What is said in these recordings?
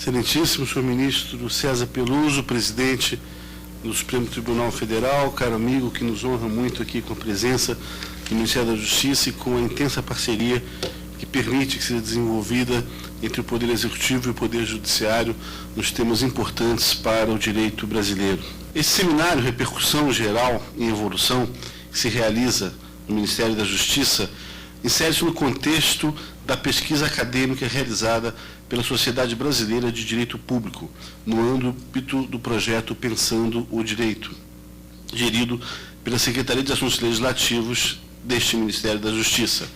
Excelentíssimo senhor ministro César Peluso, presidente do Supremo Tribunal Federal, caro amigo que nos honra muito aqui com a presença do Ministério da Justiça e com a intensa parceria que permite que seja desenvolvida entre o Poder Executivo e o Poder Judiciário nos temas importantes para o direito brasileiro. Esse seminário Repercussão Geral em Evolução, que se realiza no Ministério da Justiça, insere-se no contexto da pesquisa acadêmica realizada pela Sociedade Brasileira de Direito Público, no âmbito do projeto Pensando o Direito, gerido pela Secretaria de Assuntos Legislativos deste Ministério da Justiça.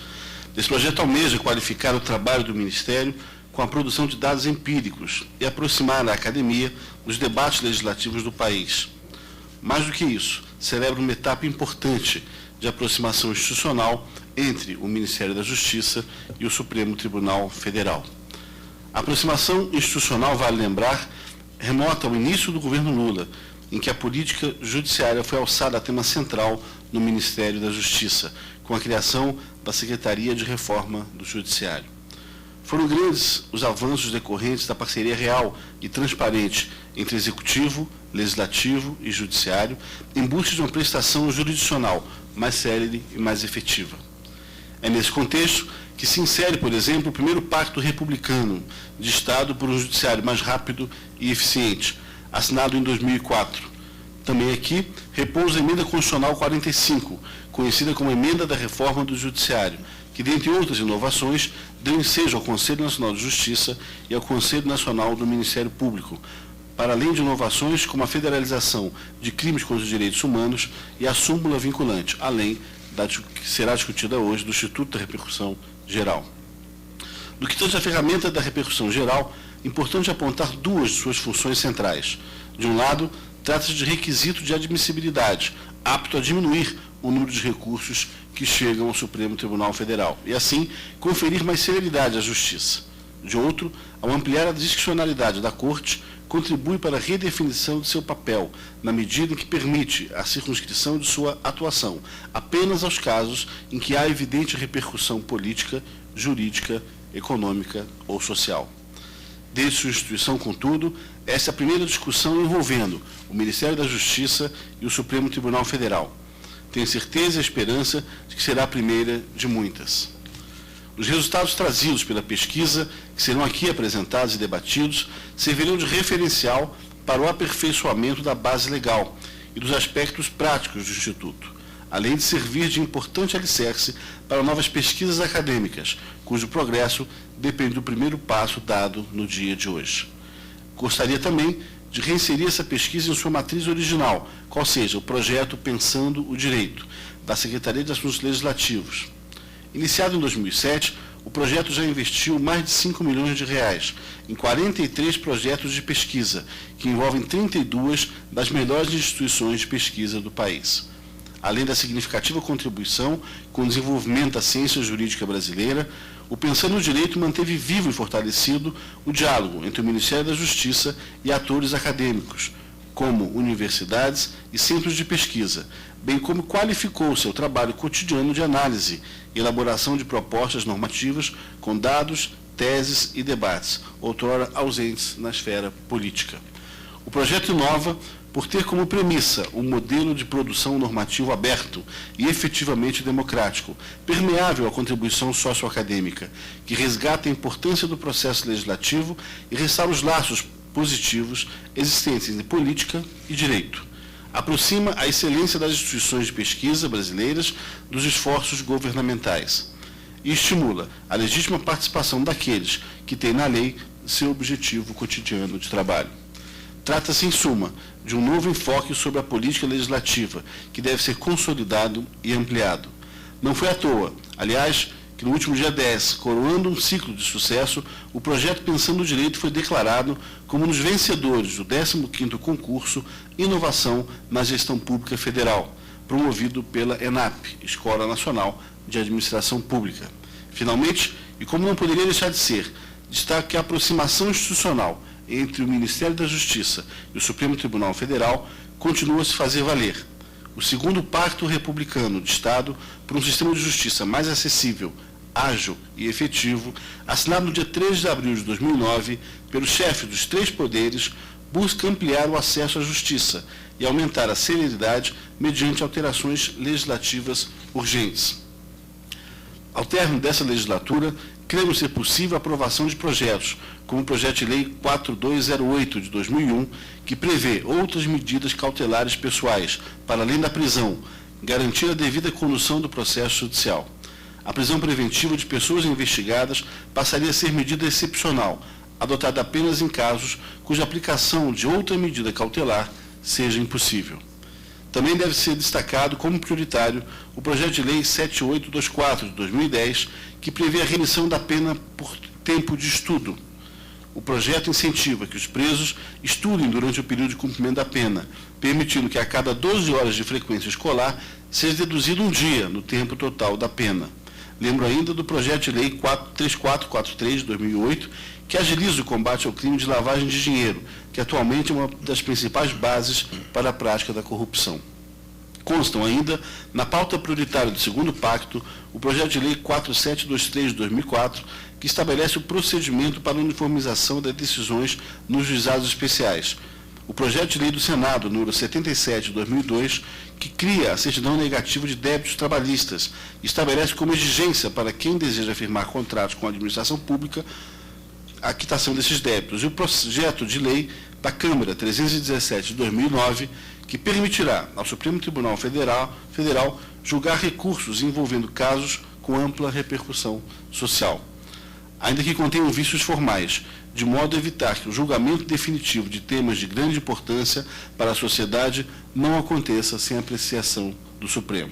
Esse projeto almeja qualificar o trabalho do Ministério com a produção de dados empíricos e aproximar a academia dos debates legislativos do país. Mais do que isso, celebra uma etapa importante de aproximação institucional entre o Ministério da Justiça e o Supremo Tribunal Federal. A aproximação institucional, vale lembrar, remota ao início do governo Lula, em que a política judiciária foi alçada a tema central no Ministério da Justiça, com a criação da Secretaria de Reforma do Judiciário. Foram grandes os avanços decorrentes da parceria real e transparente entre Executivo, Legislativo e Judiciário, em busca de uma prestação jurisdicional mais célere e mais efetiva. É nesse contexto que se insere, por exemplo, o primeiro pacto republicano de Estado por um judiciário mais rápido e eficiente, assinado em 2004. Também aqui repousa a Emenda Constitucional 45, conhecida como Emenda da Reforma do Judiciário, que, dentre outras inovações, deu ensejo ao Conselho Nacional de Justiça e ao Conselho Nacional do Ministério Público, para além de inovações como a federalização de crimes contra os direitos humanos e a súmula vinculante, além da que será discutida hoje do Instituto da Repercussão Geral. No que tange à ferramenta da repercussão geral, é importante apontar duas de suas funções centrais. De um lado, trata-se de requisito de admissibilidade, apto a diminuir o número de recursos que chegam ao Supremo Tribunal Federal, e assim conferir mais celeridade à Justiça. De outro, ao ampliar a discricionalidade da Corte, contribui para a redefinição de seu papel, na medida em que permite a circunscrição de sua atuação apenas aos casos em que há evidente repercussão política, jurídica, econômica ou social. Desde sua instituição, contudo, essa é a primeira discussão envolvendo o Ministério da Justiça e o Supremo Tribunal Federal. Tenho certeza e a esperança de que será a primeira de muitas. Os resultados trazidos pela pesquisa, que serão aqui apresentados e debatidos, servirão de referencial para o aperfeiçoamento da base legal e dos aspectos práticos do Instituto, além de servir de importante alicerce para novas pesquisas acadêmicas, cujo progresso depende do primeiro passo dado no dia de hoje. Gostaria também de reinserir essa pesquisa em sua matriz original, qual seja o projeto Pensando o Direito, da Secretaria de Assuntos Legislativos. Iniciado em 2007, o projeto já investiu mais de 5 milhões de reais em 43 projetos de pesquisa, que envolvem 32 das melhores instituições de pesquisa do país. Além da significativa contribuição com o desenvolvimento da ciência jurídica brasileira, o Pensando no Direito manteve vivo e fortalecido o diálogo entre o Ministério da Justiça e atores acadêmicos, como universidades e centros de pesquisa, bem como qualificou seu trabalho cotidiano de análise e elaboração de propostas normativas com dados, teses e debates, outrora ausentes na esfera política. O projeto inova por ter como premissa um modelo de produção normativo aberto e efetivamente democrático, permeável à contribuição socioacadêmica, que resgata a importância do processo legislativo e restaura os laços positivos existentes entre política e direito. Aproxima a excelência das instituições de pesquisa brasileiras dos esforços governamentais e estimula a legítima participação daqueles que têm na lei seu objetivo cotidiano de trabalho. Trata-se, em suma, de um novo enfoque sobre a política legislativa, que deve ser consolidado e ampliado. Não foi à toa, aliás, que no último dia 10, coroando um ciclo de sucesso, o projeto Pensando o Direito foi declarado como um dos vencedores do 15º concurso Inovação na Gestão Pública Federal, promovido pela ENAP, Escola Nacional de Administração Pública. Finalmente, e como não poderia deixar de ser, destaque que a aproximação institucional entre o Ministério da Justiça e o Supremo Tribunal Federal continua a se fazer valer. O segundo pacto republicano de Estado por um sistema de justiça mais acessível, ágil e efetivo, assinado no dia 3 de abril de 2009 pelo chefe dos 3 poderes, busca ampliar o acesso à justiça e aumentar a celeridade mediante alterações legislativas urgentes. Ao término dessa legislatura, cremos ser possível a aprovação de projetos, como o projeto de lei 4208 de 2001, que prevê outras medidas cautelares pessoais, para além da prisão, garantir a devida condução do processo judicial. A prisão preventiva de pessoas investigadas passaria a ser medida excepcional, adotada apenas em casos cuja aplicação de outra medida cautelar seja impossível. Também deve ser destacado como prioritário o projeto de lei 7824 de 2010, que prevê a remissão da pena por tempo de estudo. O projeto incentiva que os presos estudem durante o período de cumprimento da pena, permitindo que a cada 12 horas de frequência escolar seja deduzido um dia no tempo total da pena. Lembro ainda do projeto de lei 3443 de 2008, que agiliza o combate ao crime de lavagem de dinheiro, que atualmente é uma das principais bases para a prática da corrupção. Constam ainda, na pauta prioritária do segundo pacto, o projeto de lei 4723 de 2004, que estabelece o procedimento para a uniformização das decisões nos juizados especiais. O projeto de lei do Senado, número 77 de 2002, que cria a certidão negativa de débitos trabalhistas e estabelece como exigência para quem deseja firmar contratos com a administração pública a quitação desses débitos. E o projeto de lei da Câmara 317 de 2009, que permitirá ao Supremo Tribunal Federal julgar recursos envolvendo casos com ampla repercussão social, ainda que contenham vícios formais, de modo a evitar que o julgamento definitivo de temas de grande importância para a sociedade não aconteça sem apreciação do Supremo.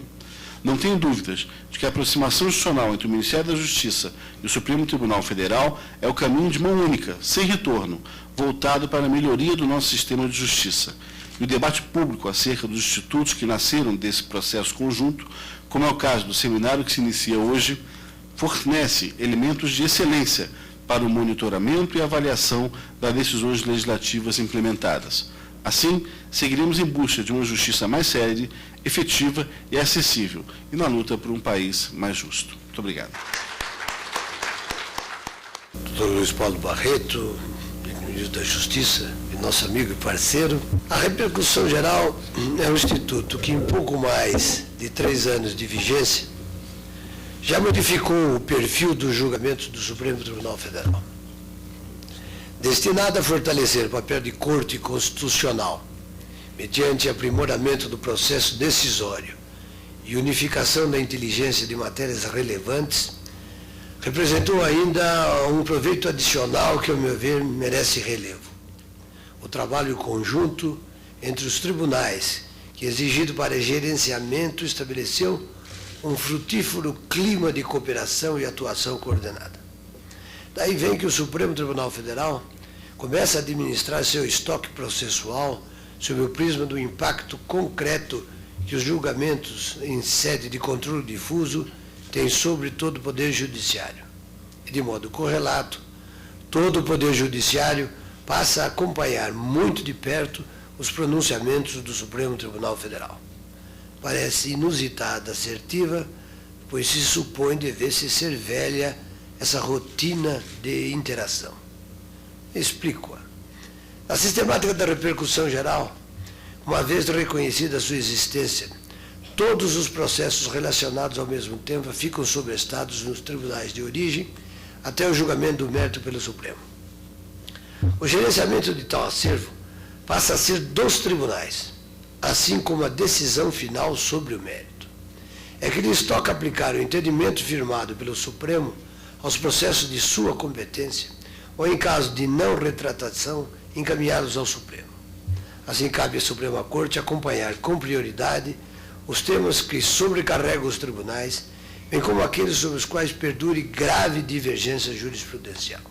Não tenho dúvidas de que a aproximação institucional entre o Ministério da Justiça e o Supremo Tribunal Federal é o caminho de mão única, sem retorno, voltado para a melhoria do nosso sistema de justiça. E o debate público acerca dos institutos que nasceram desse processo conjunto, como é o caso do seminário que se inicia hoje, fornece elementos de excelência para o monitoramento e avaliação das decisões legislativas implementadas. Assim, seguiremos em busca de uma justiça mais séria, efetiva e acessível, e na luta por um país mais justo. Muito obrigado. Doutor Luiz Paulo Barreto, ministro da Justiça, e nosso amigo e parceiro. A repercussão geral é um instituto que, em pouco mais de 3 anos de vigência, já modificou o perfil dos julgamentos do Supremo Tribunal Federal. Destinado a fortalecer o papel de corte constitucional, mediante aprimoramento do processo decisório e unificação da inteligência de matérias relevantes, representou ainda um proveito adicional que, ao meu ver, merece relevo. O trabalho conjunto entre os tribunais, que, exigido para gerenciamento, estabeleceu um frutífero clima de cooperação e atuação coordenada. Daí vem que o Supremo Tribunal Federal começa a administrar seu estoque processual sob o prisma do impacto concreto que os julgamentos em sede de controle difuso têm sobre todo o Poder Judiciário. E, de modo correlato, todo o Poder Judiciário passa a acompanhar muito de perto os pronunciamentos do Supremo Tribunal Federal. Parece inusitada, assertiva, pois se supõe dever-se ser velha essa rotina de interação. Explico-a. Na sistemática da repercussão geral, uma vez reconhecida a sua existência, todos os processos relacionados ao mesmo tempo ficam sobrestados nos tribunais de origem até o julgamento do mérito pelo Supremo. O gerenciamento de tal acervo passa a ser dos tribunais, assim como a decisão final sobre o mérito. É que lhes toca aplicar o entendimento firmado pelo Supremo aos processos de sua competência, ou, em caso de não retratação, encaminhá-los ao Supremo. Assim, cabe à Suprema Corte acompanhar com prioridade os temas que sobrecarregam os tribunais, bem como aqueles sobre os quais perdure grave divergência jurisprudencial.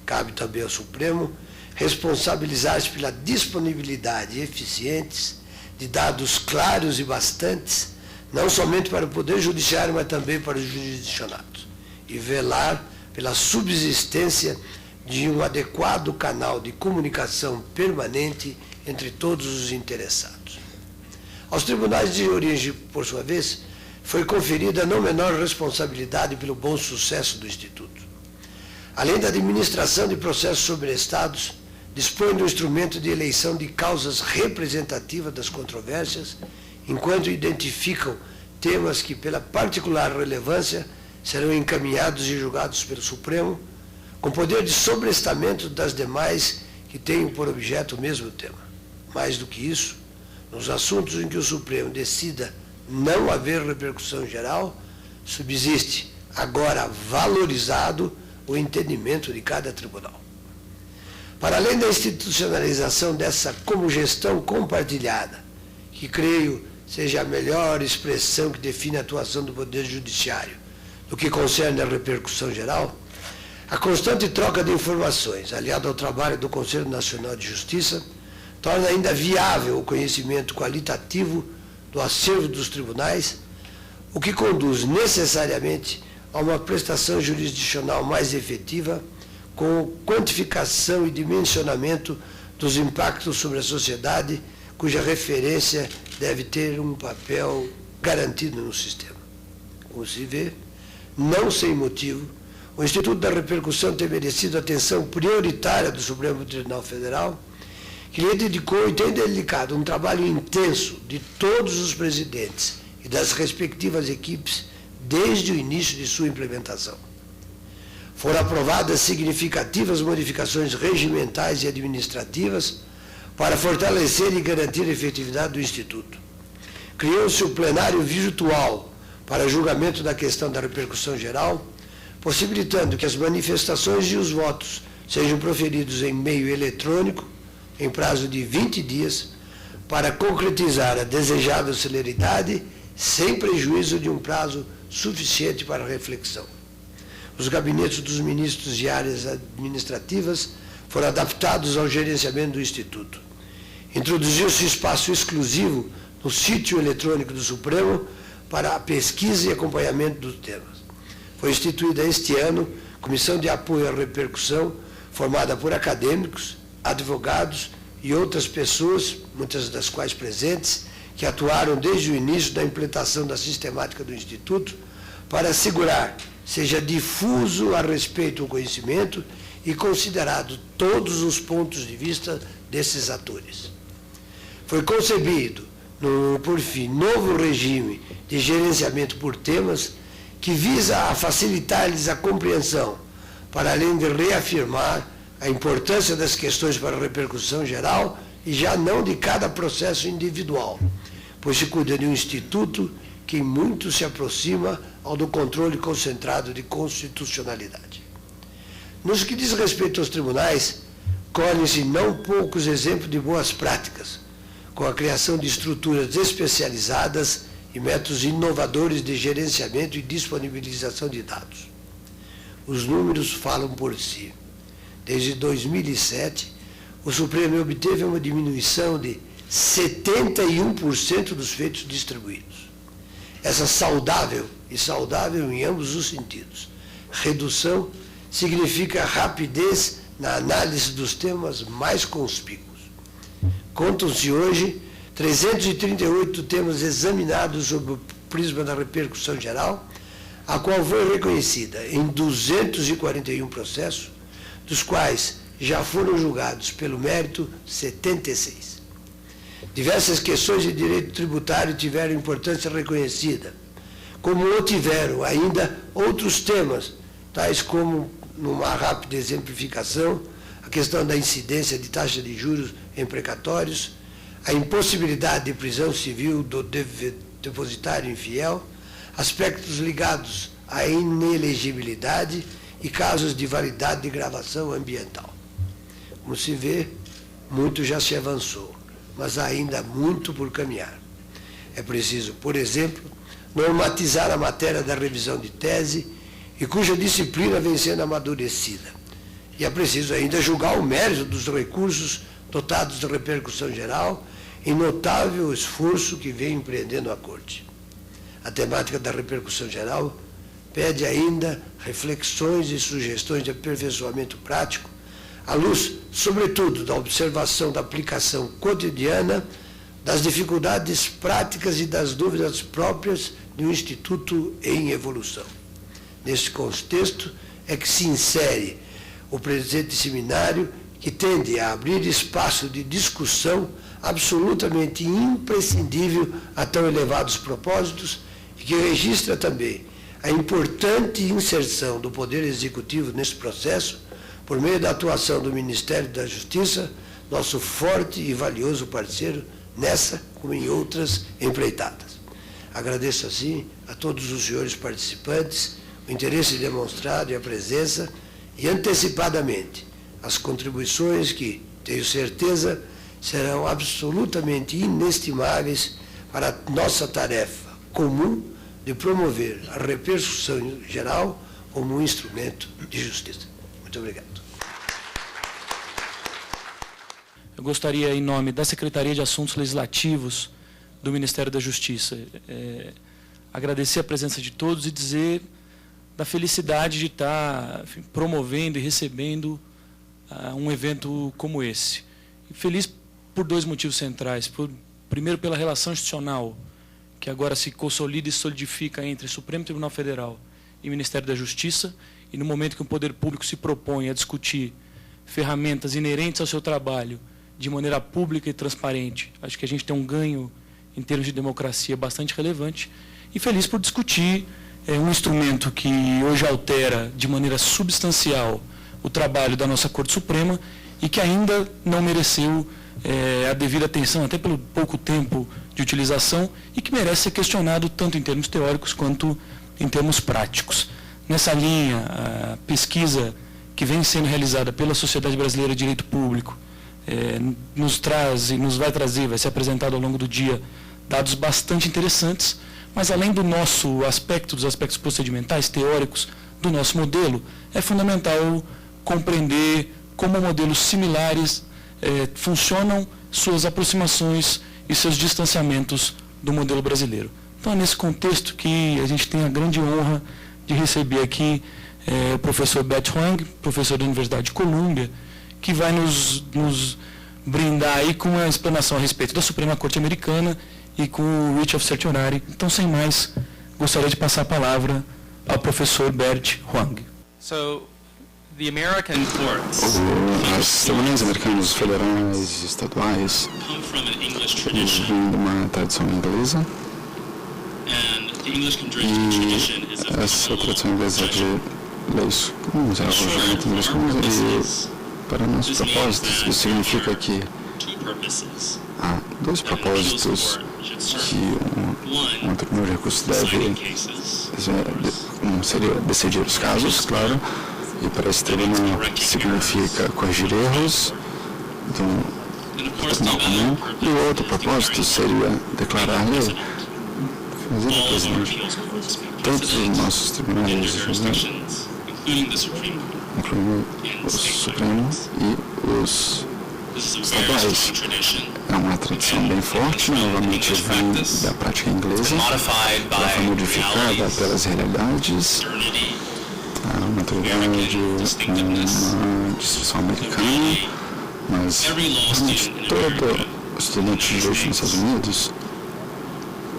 Cabe também ao Supremo responsabilizar-se pela disponibilidade eficiente de dados claros e bastantes, não somente para o Poder Judiciário, mas também para os jurisdicionados, e velar pela subsistência de um adequado canal de comunicação permanente entre todos os interessados. Aos tribunais de origem, por sua vez, foi conferida a não menor responsabilidade pelo bom sucesso do Instituto. Além da administração de processos sobrestados, dispõe do instrumento de eleição de causas representativas das controvérsias, enquanto identificam temas que, pela particular relevância, serão encaminhados e julgados pelo Supremo, com poder de sobrestamento das demais que tenham por objeto o mesmo tema. Mais do que isso, nos assuntos em que o Supremo decida não haver repercussão geral, subsiste, agora valorizado, o entendimento de cada tribunal. Para além da institucionalização dessa comogestão compartilhada, que creio seja a melhor expressão que define a atuação do Poder Judiciário no que concerne a repercussão geral, a constante troca de informações, aliada ao trabalho do Conselho Nacional de Justiça, torna ainda viável o conhecimento qualitativo do acervo dos tribunais, o que conduz necessariamente a uma prestação jurisdicional mais efetiva, com quantificação e dimensionamento dos impactos sobre a sociedade, cuja referência deve ter um papel garantido no sistema. Como se vê, não sem motivo, o Instituto da Repercussão tem merecido atenção prioritária do Supremo Tribunal Federal, que lhe dedicou e tem dedicado um trabalho intenso de todos os presidentes e das respectivas equipes desde o início de sua implementação. Foram aprovadas significativas modificações regimentais e administrativas para fortalecer e garantir a efetividade do Instituto. Criou-se o plenário virtual para julgamento da questão da repercussão geral, possibilitando que as manifestações e os votos sejam proferidos em meio eletrônico, em prazo de 20 dias, para concretizar a desejada celeridade, sem prejuízo de um prazo suficiente para reflexão. Os gabinetes dos ministros de áreas administrativas foram adaptados ao gerenciamento do Instituto. Introduziu-se espaço exclusivo no sítio eletrônico do Supremo para a pesquisa e acompanhamento dos temas. Foi instituída este ano Comissão de Apoio à Repercussão, formada por acadêmicos, advogados e outras pessoas, muitas das quais presentes, que atuaram desde o início da implementação da sistemática do Instituto, para assegurar seja difuso a respeito do conhecimento e considerado todos os pontos de vista desses atores. Foi concebido, por fim, novo regime de gerenciamento por temas que visa a facilitar-lhes a compreensão, para além de reafirmar a importância das questões para a repercussão geral e já não de cada processo individual, pois se cuida de um instituto que em muito se aproxima ao do controle concentrado de constitucionalidade. Nos que diz respeito aos tribunais, colhem-se não poucos exemplos de boas práticas, com a criação de estruturas especializadas e métodos inovadores de gerenciamento e disponibilização de dados. Os números falam por si. Desde 2007, o Supremo obteve uma diminuição de 71% dos feitos distribuídos. Essa saudável em ambos os sentidos. Redução significa rapidez na análise dos temas mais conspícuos. Contam-se hoje 338 temas examinados sob o prisma da repercussão geral, a qual foi reconhecida em 241 processos, dos quais já foram julgados pelo mérito 76. Diversas questões de direito tributário tiveram importância reconhecida, como o tiveram ainda outros temas, tais como, numa rápida exemplificação, a questão da incidência de taxa de juros em precatórios, a impossibilidade de prisão civil do depositário infiel, aspectos ligados à inelegibilidade e casos de validade de gravação ambiental. Como se vê, muito já se avançou, mas há ainda muito por caminhar. É preciso, por exemplo, normatizar a matéria da revisão de tese e cuja disciplina vem sendo amadurecida. E é preciso ainda julgar o mérito dos recursos dotados de repercussão geral em notável esforço que vem empreendendo a Corte. A temática da repercussão geral pede ainda reflexões e sugestões de aperfeiçoamento prático, à luz, sobretudo, da observação da aplicação cotidiana das dificuldades práticas e das dúvidas próprias de um instituto em evolução. Nesse contexto é que se insere o presente seminário, que tende a abrir espaço de discussão absolutamente imprescindível a tão elevados propósitos e que registra também a importante inserção do Poder Executivo nesse processo por meio da atuação do Ministério da Justiça, nosso forte e valioso parceiro nessa como em outras empreitadas. Agradeço, assim, a todos os senhores participantes o interesse demonstrado e a presença e, antecipadamente, as contribuições que, tenho certeza, serão absolutamente inestimáveis para a nossa tarefa comum de promover a repercussão geral como um instrumento de justiça. Muito obrigado. Eu gostaria, em nome da Secretaria de Assuntos Legislativos do Ministério da Justiça, agradecer a presença de todos e dizer da felicidade de estar promovendo e recebendo um evento como esse. E feliz por dois motivos centrais. Primeiro, pela relação institucional, que agora se consolida e solidifica entre Supremo Tribunal Federal e Ministério da Justiça, e no momento que o poder público se propõe a discutir ferramentas inerentes ao seu trabalho de maneira pública e transparente, acho que a gente tem um ganho em termos de democracia bastante relevante, e feliz por discutir um instrumento que hoje altera de maneira substancial o trabalho da nossa Corte Suprema e que ainda não mereceu a devida atenção, até pelo pouco tempo de utilização, e que merece ser questionado tanto em termos teóricos quanto em termos práticos. Nessa linha, a pesquisa que vem sendo realizada pela Sociedade Brasileira de Direito Público nos traz e nos vai trazer, vai ser apresentado ao longo do dia, dados bastante interessantes, mas além do nosso aspecto, dos aspectos procedimentais, teóricos, do nosso modelo, é fundamental compreender como modelos similares funcionam, suas aproximações e seus distanciamentos do modelo brasileiro. Então é nesse contexto que a gente tem a grande honra de receber aqui o professor Bert Huang, professor da Universidade de Colômbia, que vai nos brindar aí com uma explanação a respeito da Suprema Corte Americana e com o Writ of Certiorari. Então, sem mais, gostaria de passar a palavra ao professor Bert Huang. So, the American courts Os tribunais americanos federais e estaduais come from an English eles tradition, vêm de uma tradição inglesa, and the English tradition is a e essa formal tradição inglesa judgment. de leis comuns, é o julgamento de leis comuns, e para nossos propósitos, isso significa que Two purposes. há dois That an appeals propósitos court should serve. que um One, tribunal de recursos deciding deve cases. seria decidir os casos, claro, e para esse tribunal significa corrigir erros do And of course, the tribunal comum, other e o outro purpose propósito seria declarar lei, fazer o all of our presidente. appeals courts be Todos os precedent nossos in tribunais, their né, jurisdictions, including the Supreme Court. incluindo o Supremo e os This is a very estaduais. strong tradition. É uma tradição bem forte, novamente vem da prática inglesa, Modified ela foi by modificada realities, pelas realidades, modernity, a maturidade, uma distinção americana, mas every law realmente student in todo America estudante de direito nos Estados Unidos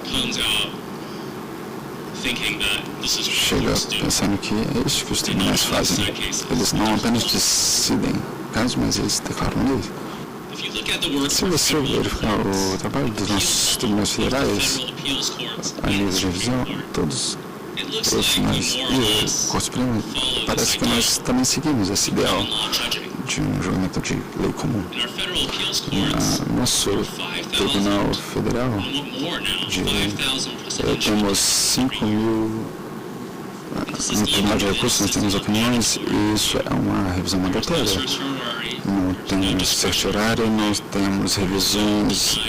comes out thinking that this is what chega courts do. pensando que é isso que os tribunais fazem. Eles não apenas decidem casos, mas eles declaram leis. If you look at the work Se of você federal verificar o trabalho dos nossos tribunais federais, federal appeals courts a and nível the de Supreme revisão, Court, todos it looks os like nós we more or e less o Corte Suprema, follow parece this que nós idea também seguimos esse ideal of law judging. de um julgamento de lei comum. In our federal appeals courts, Nosso 5,000 Tribunal Federal, and more now, de 5,000 presidential temos cases 5 every year. mil, no Tribunal de Recursos nós temos opiniões e isso é uma revisão mandatória. Não temos certiorari, não temos revisões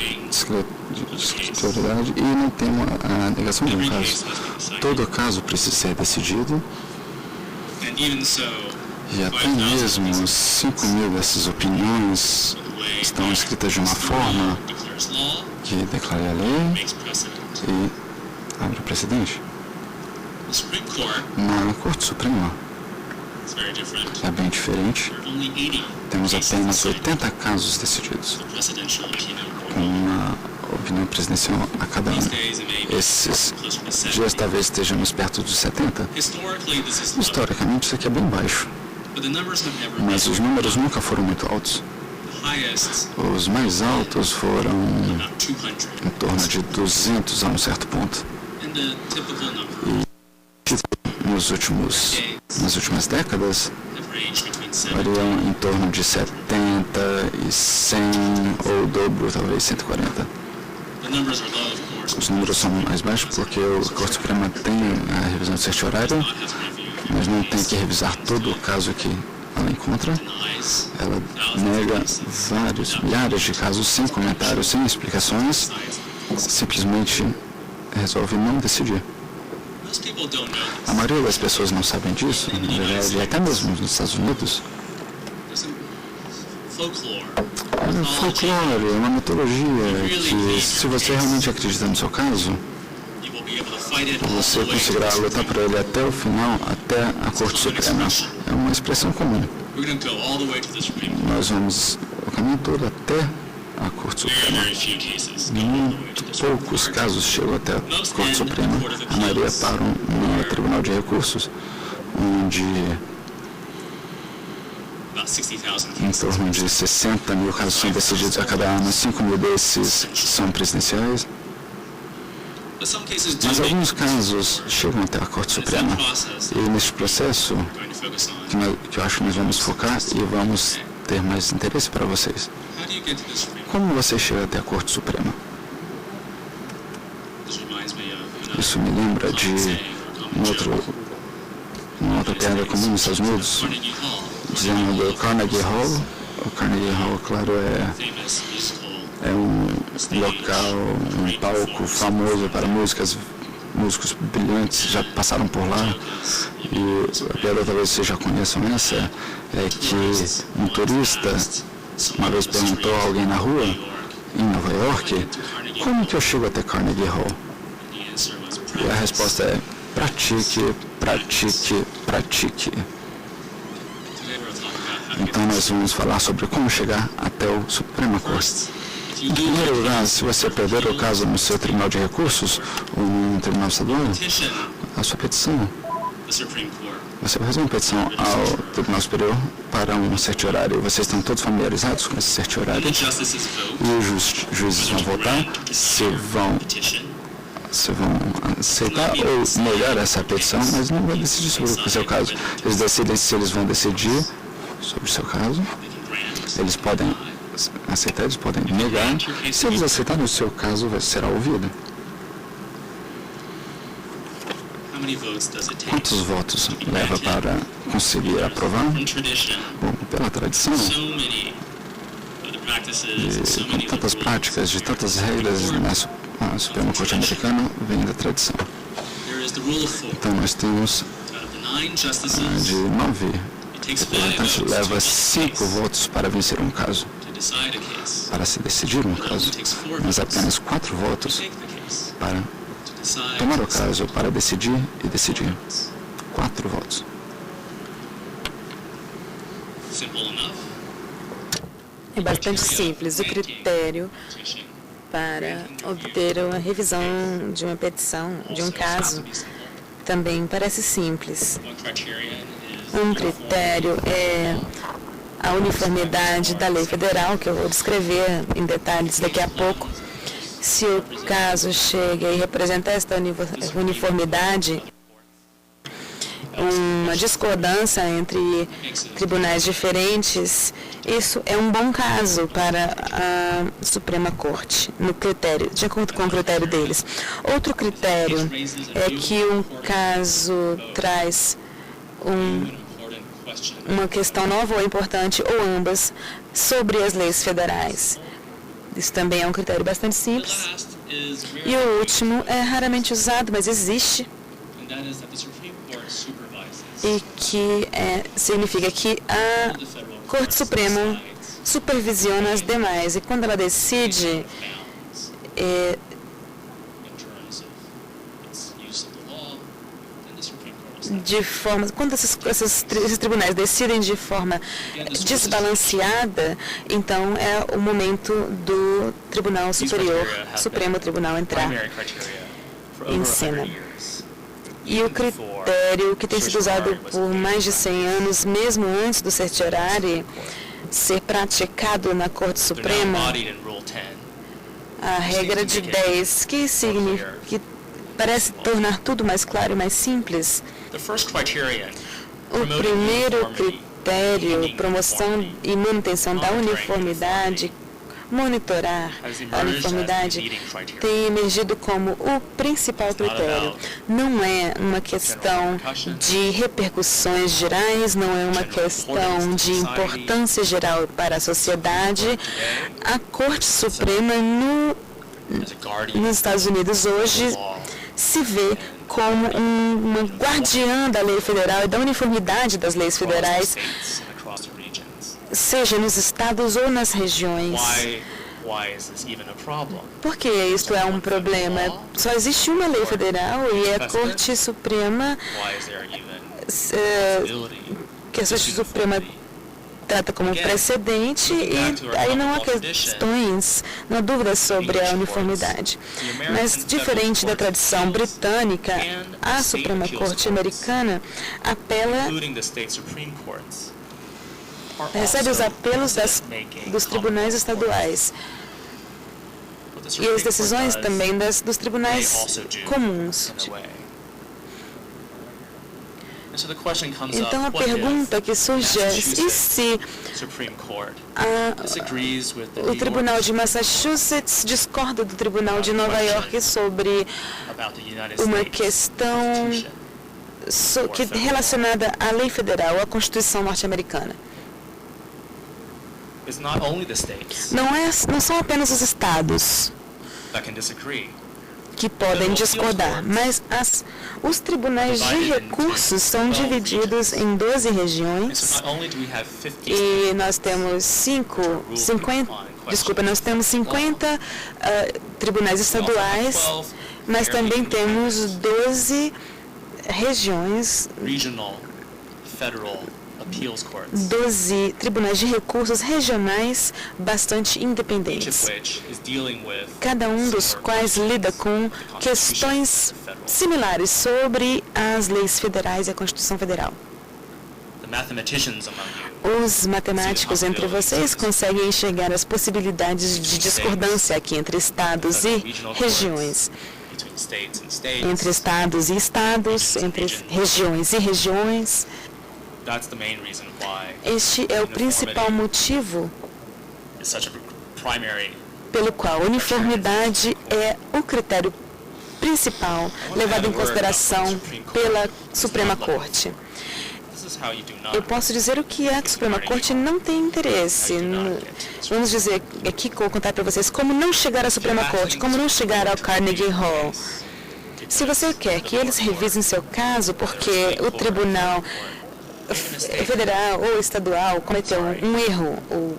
de escrituridade e não temos a negação de um caso. Todo caso precisa ser decidido e até mesmo 5 mil dessas opiniões estão escritas de uma forma que declare a lei e abre o precedente. Na Corte Suprema é bem diferente. Temos apenas 80 casos decididos, com uma opinião presidencial a cada ano. Esses dias talvez estejamos perto dos 70. Historicamente, isso aqui é bem baixo, mas os números nunca foram muito altos. Os mais altos foram em torno de 200 a um certo ponto. E nas últimas décadas, variam em torno de 70 e 100 ou o dobro, talvez 140. Os números são mais baixos porque a Corte Suprema tem a revisão de certiorária, mas não tem que revisar todo o caso que ela encontra. Ela nega milhares de casos sem comentários, sem explicações, simplesmente resolve não decidir. A maioria das pessoas não sabem disso, na verdade, até mesmo nos Estados Unidos. É folclore, uma mitologia que, se você realmente acredita no seu caso, você conseguirá lutar por ele até o final, até a Corte Suprema. É uma expressão comum. Nós vamos o caminho todo até a Corte Suprema. Muito poucos casos chegam até a Corte Suprema. A maioria param no Tribunal de Recursos, onde em torno de 60 mil casos são decididos a cada ano. 5 mil desses são presidenciais. Mas alguns casos chegam até a Corte Suprema. E neste processo, que eu acho que nós vamos focar e vamos ter mais interesse para vocês. Como você chega até a Corte Suprema? Isso me lembra de uma outra piada comum nos Estados Unidos, dizendo do Carnegie Hall. O Carnegie Hall, claro, é um local, um palco famoso para músicos brilhantes já passaram por lá. E a piada, talvez vocês já conheçam essa, é que um turista uma vez perguntou a alguém na rua, em Nova York, como que eu chego até Carnegie Hall? E a resposta é: pratique, pratique, pratique. Então nós vamos falar sobre como chegar até o Suprema Corte. Em primeiro lugar, se você perder o caso no seu Tribunal de Recursos ou no Tribunal Estadual, a sua petição, você vai fazer uma petição ao Tribunal Superior para um certiorário. Vocês estão todos familiarizados com esse certiorário? E os juízes vão votar se vão aceitar ou negar essa petição, mas não vão decidir sobre o seu caso. Eles decidem se eles vão decidir sobre o seu caso. Eles podem aceitar, eles podem negar. Se eles aceitarem, o seu caso será ouvido. Quantos votos leva para conseguir aprovar? Bom, pela tradição, de tantas práticas, de tantas regras na Suprema Corte Americana, vem da tradição. Então nós temos de 9 representantes, leva 5 votos para vencer um caso, para se decidir um caso, mas apenas 4 votos para tomar o caso, para decidir e decidir. 4 votos. É bastante simples. O critério para obter uma revisão de uma petição, de um caso, também parece simples. Um critério é a uniformidade da lei federal, que eu vou descrever em detalhes daqui a pouco. Se o caso chega e representa esta uniformidade, uma discordância entre tribunais diferentes, isso é um bom caso para a Suprema Corte, no critério, de acordo com o critério deles. Outro critério é que um caso traz uma questão nova ou importante, ou ambas, sobre as leis federais. Isso também é um critério bastante simples. E o último é raramente usado, mas existe. E que significa que a Corte Suprema supervisiona as demais. E quando ela decide, quando esses tribunais decidem de forma desbalanceada, então é o momento do Tribunal Superior, Supremo Tribunal entrar em cena. E o critério que tem sido usado por mais de 100 anos, mesmo antes do certiorari ser praticado na Corte Suprema, a regra de 10, que parece tornar tudo mais claro e mais simples. O primeiro critério, promoção e manutenção da uniformidade, monitorar a uniformidade, tem emergido como o principal critério. Não é uma questão de repercussões gerais, não é uma questão de importância geral para a sociedade. A Corte Suprema nos Estados Unidos hoje se vê como uma guardiã da lei federal e da uniformidade das leis federais, seja nos estados ou nas regiões. Por que isto é um problema? Só existe uma lei federal e a Corte Suprema, que a Corte Suprema trata como precedente, e aí não há questões, não há dúvidas sobre a uniformidade. Mas, diferente da tradição britânica, a Suprema Corte americana apela, recebe os apelos dos tribunais estaduais e as decisões também dos tribunais comuns. Então a pergunta que surge é: e se o Tribunal de Massachusetts discorda do Tribunal de Nova York sobre uma questão relacionada à lei federal, à Constituição norte-americana? Não são apenas os estados que podem discordar, mas os tribunais de recursos são divididos em 12 regiões e nós temos 50 tribunais estaduais, mas também temos 12 regiões, 12 tribunais de recursos regionais bastante independentes, cada um dos quais lida com questões similares sobre as leis federais e a Constituição Federal. Os matemáticos entre vocês conseguem enxergar as possibilidades de discordância aqui entre estados e regiões, entre estados e estados, entre regiões e regiões. Este é o principal motivo pelo qual a uniformidade é o critério principal levado em consideração pela Suprema Corte. Eu posso dizer o que a Suprema Corte não tem interesse. Vamos dizer aqui, vou contar para vocês como não chegar à Suprema Corte, como não chegar ao Carnegie Hall. Se você quer que eles revisem seu caso porque o Tribunal Federal ou estadual cometeu um erro ou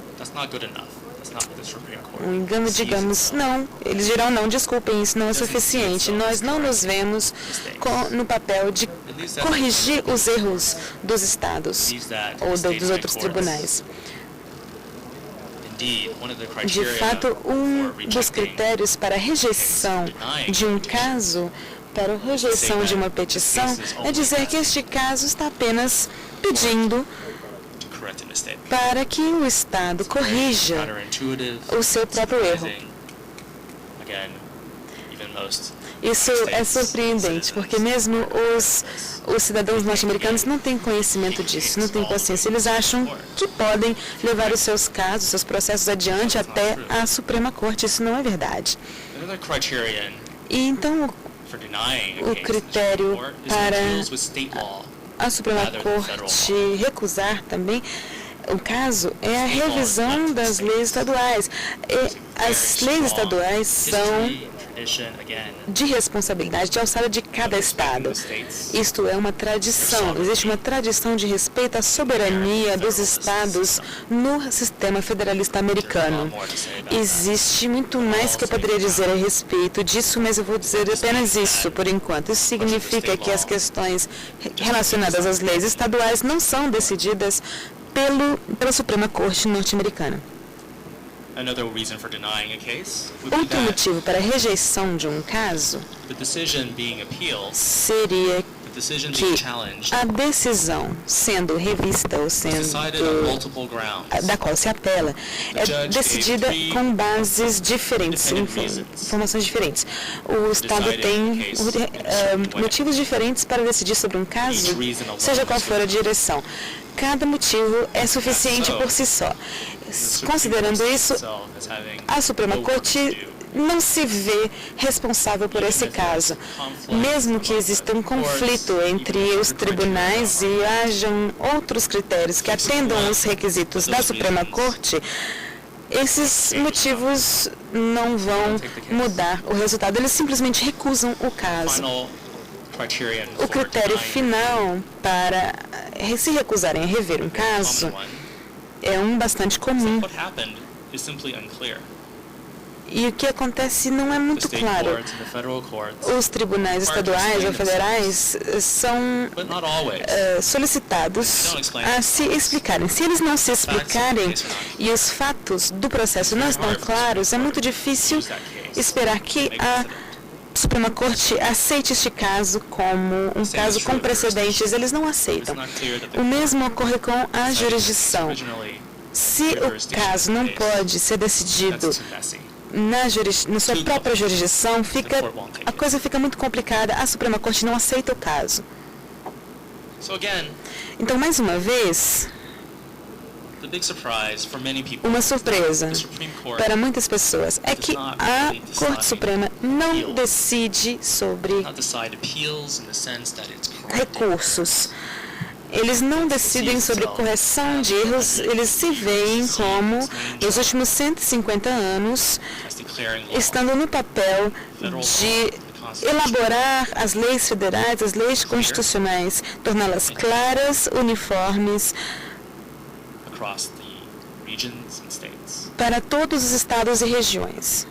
um engano, digamos, não, eles dirão não, desculpem, isso não é suficiente. Nós não nos vemos no papel de corrigir os erros dos estados ou dos outros tribunais. De fato, um dos critérios para a rejeição de um caso, para a rejeição de uma petição, é dizer que este caso está apenas pedindo para que o Estado corrija o seu próprio erro. Isso é surpreendente, porque mesmo os cidadãos norte-americanos não têm conhecimento disso, não têm consciência. Eles acham que podem levar os seus casos, seus processos adiante até a Suprema Corte. Isso não é verdade. E então, o critério para a Suprema Corte recusar também o caso é a revisão das leis estaduais. As leis estaduais são de responsabilidade, de alçada de cada Estado. Isto é uma tradição, existe uma tradição de respeito à soberania dos Estados no sistema federalista americano. Existe muito mais que eu poderia dizer a respeito disso, mas eu vou dizer apenas isso por enquanto. Isso significa que as questões relacionadas às leis estaduais não são decididas pela Suprema Corte norte-americana. Outro motivo para a rejeição de um caso seria que a decisão sendo revista ou sendo da qual se apela é decidida com bases diferentes, informações diferentes. O Estado tem motivos diferentes para decidir sobre um caso, seja qual for a direção. Cada motivo é suficiente por si só. Considerando isso, a Suprema Corte não se vê responsável por esse caso. Mesmo que exista um conflito entre os tribunais e hajam outros critérios que atendam os requisitos da Suprema Corte, esses motivos não vão mudar o resultado. Eles simplesmente recusam o caso. O critério final para se recusarem a rever um caso é um bastante comum. E o que acontece não é muito claro. Os tribunais estaduais ou federais são solicitados a se explicarem. Se eles não se explicarem e os fatos do processo não estão claros, é muito difícil esperar que a Suprema Corte aceite este caso como um caso com precedentes. Eles não aceitam. O mesmo ocorre com a jurisdição. Se o caso não pode ser decidido na sua própria jurisdição, a coisa fica muito complicada. A Suprema Corte não aceita o caso. Então, mais uma vez, uma surpresa para muitas pessoas é que a Corte Suprema não decide sobre recursos. Eles não decidem sobre correção de erros, eles se veem como, nos últimos 150 anos, estando no papel de elaborar as leis federais, as leis constitucionais, torná-las claras, uniformes, para todos os estados e regiões.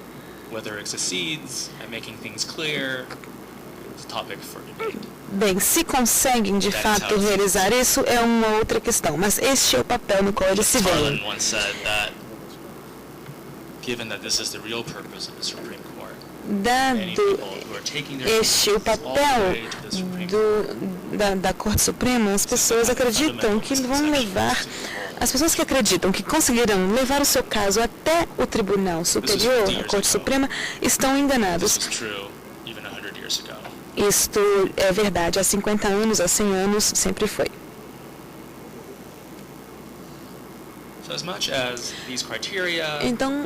Bem, se conseguem de fato realizar isso é uma outra questão, mas este é o papel no qual eles se veem. Dado o papel da Corte Suprema, as pessoas acreditam que vão levar, as pessoas que acreditam que conseguirão levar o seu caso até o Tribunal Superior, a Corte Suprema, estão enganados. Isto é verdade, há 50 anos, há 100 anos, sempre foi. Então,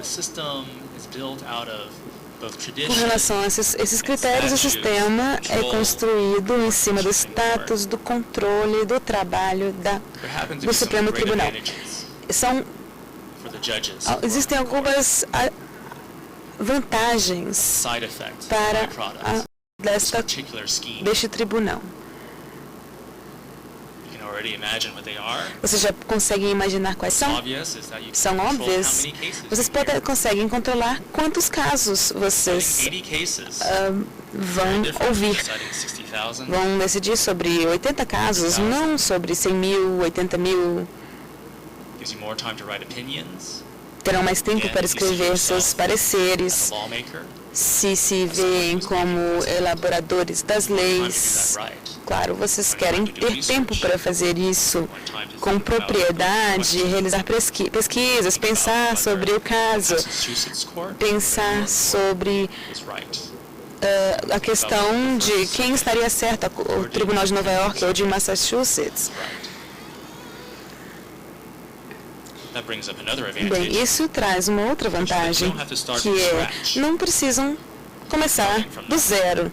com relação a esses critérios, o sistema é construído em cima do status, do controle, do trabalho do Supremo Tribunal. Existem algumas vantagens para deste tribunal. Vocês já conseguem imaginar quais são? São óbvias. Vocês conseguem controlar quantos casos vocês vão ouvir. Vão decidir sobre 80 casos, não sobre 100 mil, 80 mil. Terão mais tempo para escrever seus pareceres. Se veem como elaboradores das leis. Claro, vocês querem ter tempo para fazer isso com propriedade, realizar pesquisas, pensar sobre o caso, pensar sobre a questão de quem estaria certo, o Tribunal de Nova York ou de Massachusetts. Bem, isso traz uma outra vantagem, que é, não precisam começar do zero.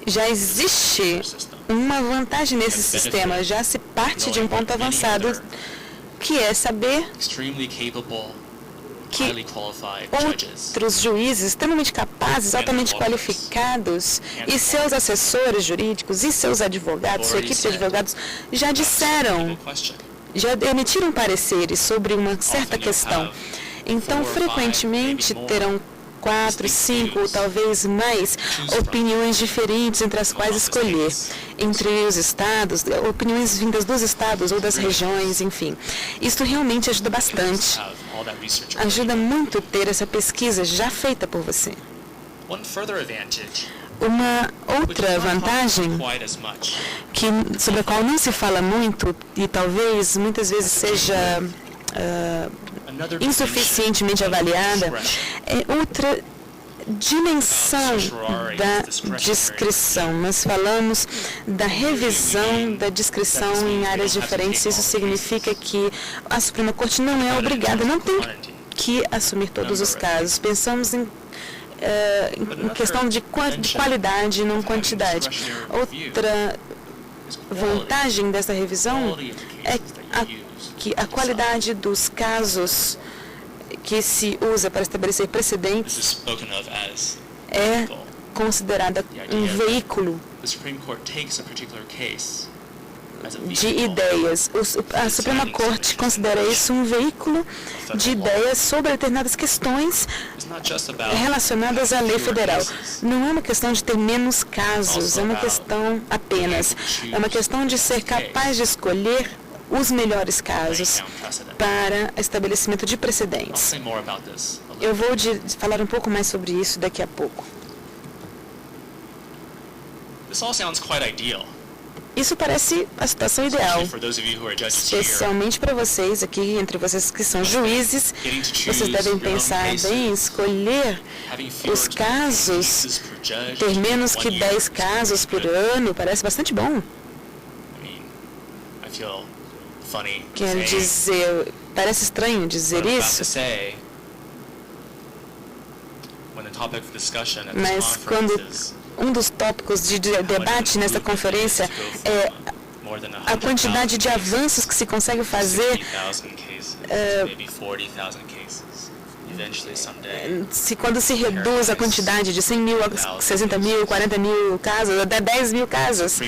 Já existe uma vantagem nesse sistema, já se parte de um ponto avançado, que é saber que highly qualified judges outros juízes extremamente capazes, altamente qualificados, e seus assessores jurídicos e seus advogados, sua equipe de advogados, já disseram, já emitiram pareceres sobre uma certa questão. Então, frequentemente terão 4, 5 ou talvez mais opiniões diferentes entre as quais escolher, entre os estados, opiniões vindas dos estados ou das regiões, enfim. Isso realmente ajuda bastante. Ajuda muito ter essa pesquisa já feita por você. Uma outra vantagem sobre a qual não se fala muito e talvez muitas vezes seja insuficientemente avaliada é outra dimensão da discrição. Nós falamos da revisão da discrição em áreas diferentes. Isso significa que a Suprema Corte não é obrigada, não tem que assumir todos os casos. Pensamos em questão de qualidade, não quantidade. Outra vantagem dessa revisão é que a qualidade dos casos que se usa para estabelecer precedentes é considerada um veículo de ideias. A Suprema Corte considera isso um veículo de ideias sobre determinadas questões relacionadas à lei federal. Não é uma questão de ter menos casos, é uma questão apenas. É uma questão de ser capaz de escolher os melhores casos para estabelecimento de precedentes. Eu vou falar um pouco mais sobre isso daqui a pouco. Isso parece a situação ideal, especialmente para vocês aqui, entre vocês que são juízes. Vocês devem pensar bem, escolher os casos, ter menos que 10 casos por ano, parece bastante bom. Quero dizer, parece estranho dizer isso, mas quando um dos tópicos de debate nessa conferência é a quantidade de avanços que se consegue fazer quando se reduz a quantidade de 100 mil a 60 mil, 40 mil casos, até 10 mil casos,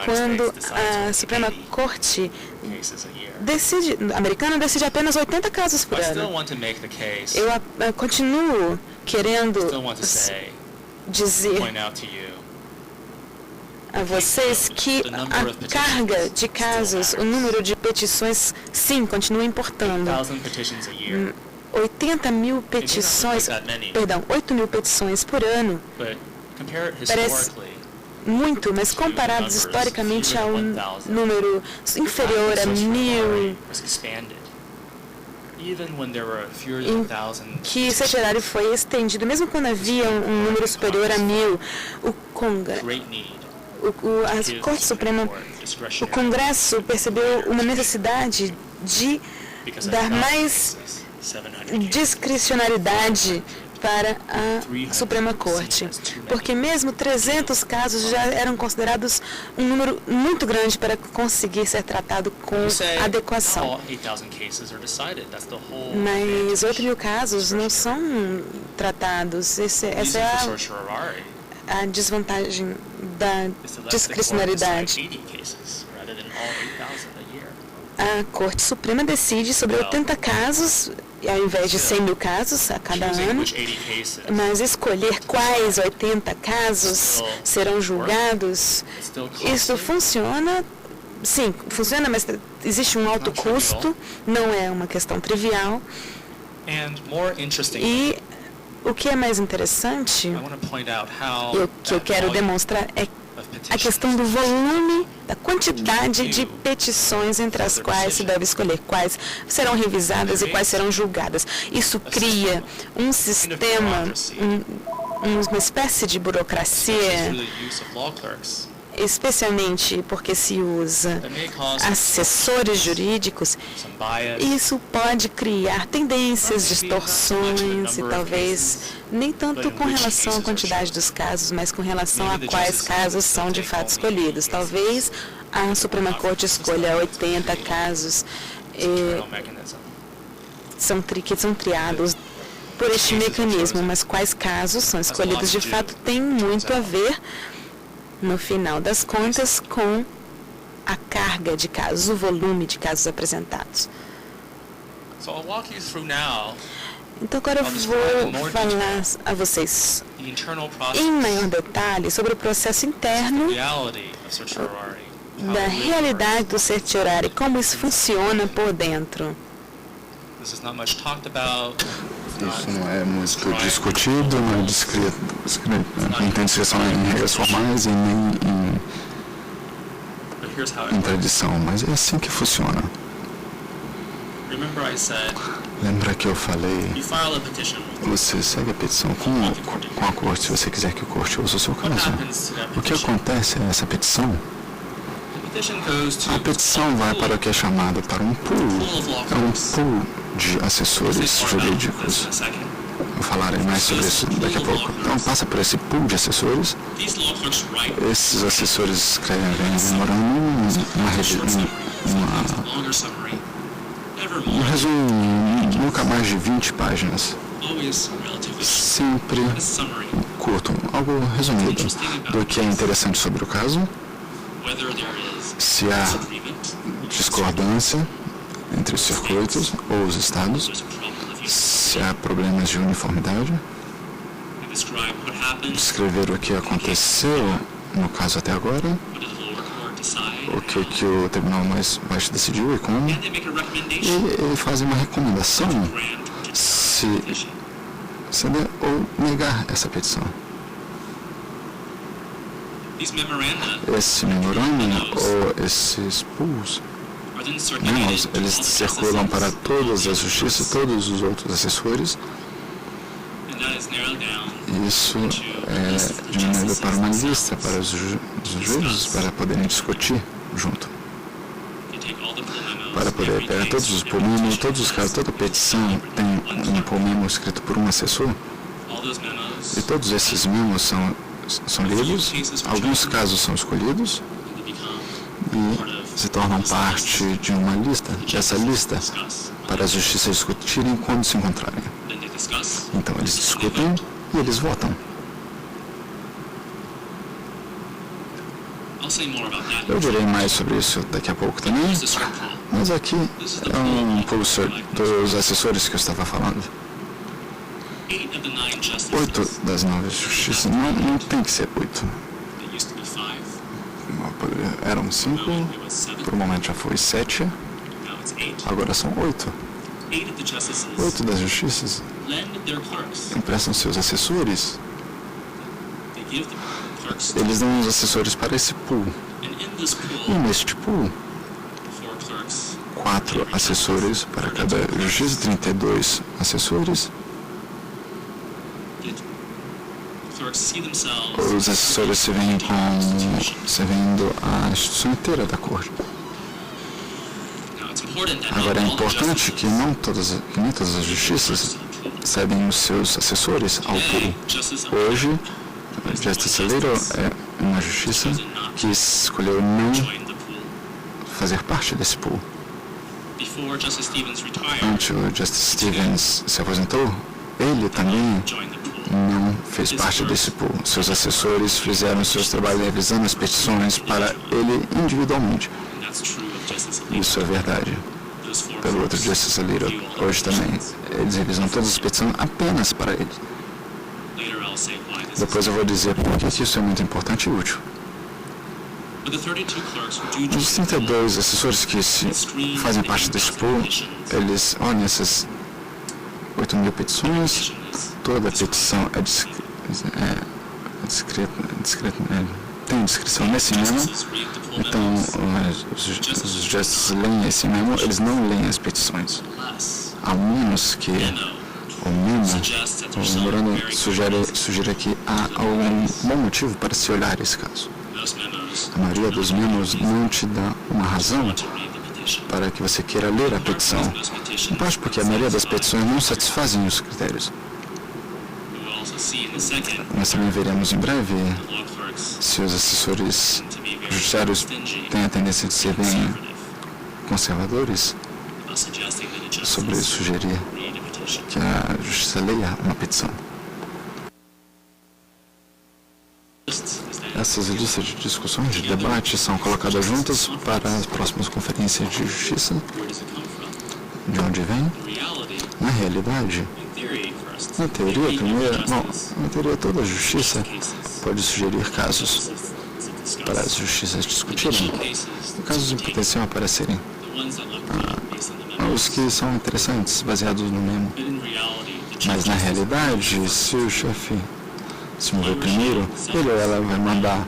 quando a Suprema Corte americana decide apenas 80 casos por ano. Eu continuo querendo dizer a vocês que a carga de casos, o número de petições, sim, continua importando. 80 mil petições, 8 mil petições por ano, parece muito, mas comparados historicamente a um número inferior a 1.000, em que esse horário foi estendido, mesmo quando havia um número superior a 1.000, a Corte Suprema, o Congresso percebeu uma necessidade de dar mais discricionariedade para a Suprema Corte, porque mesmo 300 casos já eram considerados um número muito grande para conseguir ser tratado com adequação. Mas 8 mil casos não são tratados. Essa é a desvantagem da discricionariedade. A Corte Suprema decide sobre 80 casos, ao invés de 100 mil casos a cada ano, mas escolher quais 80 casos serão julgados, isso funciona, sim, funciona, mas existe um alto custo, não é uma questão trivial. E o que é mais interessante, e o que eu quero demonstrar é a questão do volume, da quantidade de petições entre as quais se deve escolher quais serão revisadas e quais serão julgadas. Isso cria um sistema, uma espécie de burocracia, especialmente porque se usa assessores jurídicos. Isso pode criar tendências, distorções e talvez nem tanto com relação à quantidade dos casos, mas com relação a quais casos são de fato escolhidos. Talvez a Suprema Corte escolha 80 casos que são triados por este mecanismo, mas quais casos são escolhidos de fato tem muito a ver, no final das contas, com a carga de casos, o volume de casos apresentados. Então agora eu vou falar a vocês em maior detalhe sobre o processo interno da realidade do certiorari, como isso funciona por dentro. Isso não é muito discutido, não é descrito, não tem descrição em regras formais e nem em tradição, mas é assim que funciona. Lembra que eu falei, você segue a petição com a corte se você quiser que a corte use o seu caso. O que acontece é essa petição? A petição vai para o que é chamado para um pool. É um pool de assessores jurídicos. Vou falar mais sobre isso daqui a pouco. Então passa por esse pool de assessores. Esses assessores escrevem um resumo nunca mais de 20 páginas. Sempre curto, algo resumido do que é interessante sobre o caso, se há discordância entre os circuitos ou os estados, se há problemas de uniformidade, descrever o que aconteceu no caso até agora, o que o tribunal mais baixo decidiu e como, e fazem uma recomendação se ceder ou negar essa petição. Esse memorando ou esses pools, eles circulam para todas as justiças, todos os outros assessores. Isso é diminuído para uma lista para os juízes para poderem discutir junto. Para poder pegar todos os pool memos, todos os casos, toda petição tem um pool memo escrito por um assessor. E todos esses memos são lidos, alguns casos são escolhidos e se tornam parte de uma lista, dessa lista, para as justiças discutirem quando se encontrarem. Então eles discutem e eles votam. Eu direi mais sobre isso daqui a pouco também, mas aqui é um pulso dos assessores que eu estava falando. 8 das 9 justiças, não tem que ser 8. Eram 5, por um momento já foi 7, agora são 8. 8 das justiças emprestam seus assessores. Eles dão os assessores para esse pool. E neste pool, 4 assessores para cada justiça, 32 assessores. Os assessores se veem servindo a instituição inteira da corte. Agora é importante que nem todas as justiças cedem os seus assessores ao pool. Hoje, o Justice Alito é uma justiça que escolheu não fazer parte desse pool. Antes o Justice Stevens se aposentou, ele também não fez parte desse pool. Seus assessores fizeram seus trabalhos revisando as petições para ele individualmente. Isso é verdade. Pelo outro Justice Alito, hoje também, eles revisam todas as petições apenas para ele. Depois eu vou dizer por que isso é muito importante e útil. Os 32 assessores que fazem parte desse pool, eles olham essas 8.000 petições, toda a petição tem descrição nesse memo, então os justices leem esse memo, eles não leem as petições, a menos que o memorando sugere que há algum bom motivo para se olhar esse caso. A maioria dos memos não te dá uma razão para que você queira ler a petição, em parte porque a maioria das petições não satisfazem os critérios. Nós também veremos em breve se os assessores judiciários têm a tendência de ser bem conservadores, sobre sugerir que a Justiça leia uma petição. Essas listas de discussões, de debate, são colocadas juntas para as próximas conferências de justiça. De onde vem? Na realidade, na teoria, na teoria toda a justiça pode sugerir casos para as justiças discutirem. Casos em potencial aparecerem. Os que são interessantes, baseados no memo. Mas na realidade, se o chefe se mover primeiro, ele ou ela vai mandar